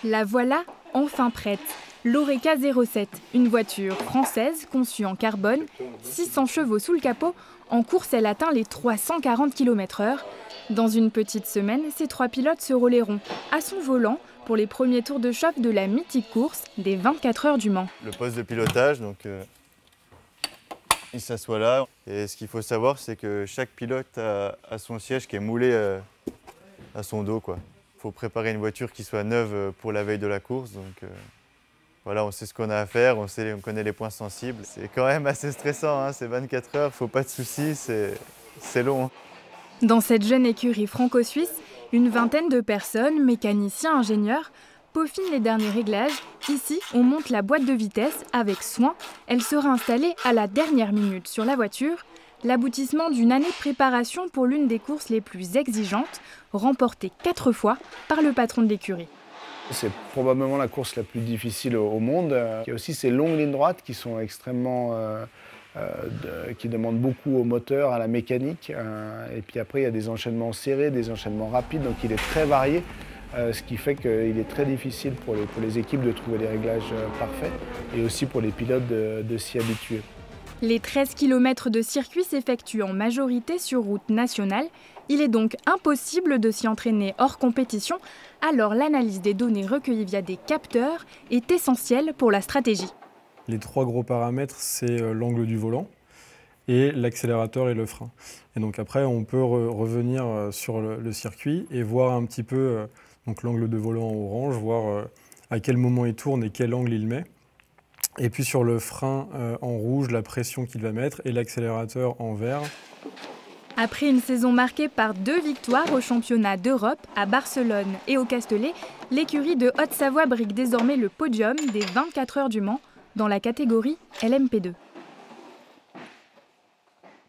La voilà enfin prête. L'Oreca 07, une voiture française conçue en carbone, 600 chevaux sous le capot. En course, elle atteint les 340 km/h. Dans une petite semaine, ces trois pilotes se rôleront à son volant pour les premiers tours de chauffe de la mythique course des 24 heures du Mans. Le poste de pilotage, il s'assoit là. Et ce qu'il faut savoir, c'est que chaque pilote a son siège qui est moulé à son dos, quoi. Il faut préparer une voiture qui soit neuve pour la veille de la course. Voilà, on sait ce qu'on a à faire, on connaît les points sensibles. C'est quand même assez stressant, hein, c'est 24 heures, faut pas de soucis, c'est long. Hein. Dans cette jeune écurie franco-suisse, une vingtaine de personnes, mécaniciens, ingénieurs, peaufinent les derniers réglages. Ici, on monte la boîte de vitesse avec soin. Elle sera installée à la dernière minute sur la voiture. L'aboutissement d'une année de préparation pour l'une des courses les plus exigeantes, remportée 4 fois par le patron de l'écurie. C'est probablement la course la plus difficile au monde. Il y a aussi ces longues lignes droites qui sont extrêmement... qui demandent beaucoup au moteur, à la mécanique. Et puis après, il y a des enchaînements serrés, des enchaînements rapides, donc il est très varié. Ce qui fait qu'il est très difficile pour les équipes de trouver les réglages parfaits et aussi pour les pilotes de s'y habituer. Les 13 km de circuit s'effectuent en majorité sur route nationale. Il est donc impossible de s'y entraîner hors compétition, alors l'analyse des données recueillies via des capteurs est essentielle pour la stratégie. Les trois gros paramètres, c'est l'angle du volant et l'accélérateur et le frein. Et donc après, on peut revenir sur le circuit et voir un petit peu l'angle de volant en orange, voir à quel moment il tourne et quel angle il met. Et puis sur le frein en rouge, la pression qu'il va mettre et l'accélérateur en vert. Après une saison marquée par 2 victoires au championnat d'Europe, à Barcelone et au Castellet, l'écurie de Haute-Savoie brigue désormais le podium des 24 heures du Mans dans la catégorie LMP2.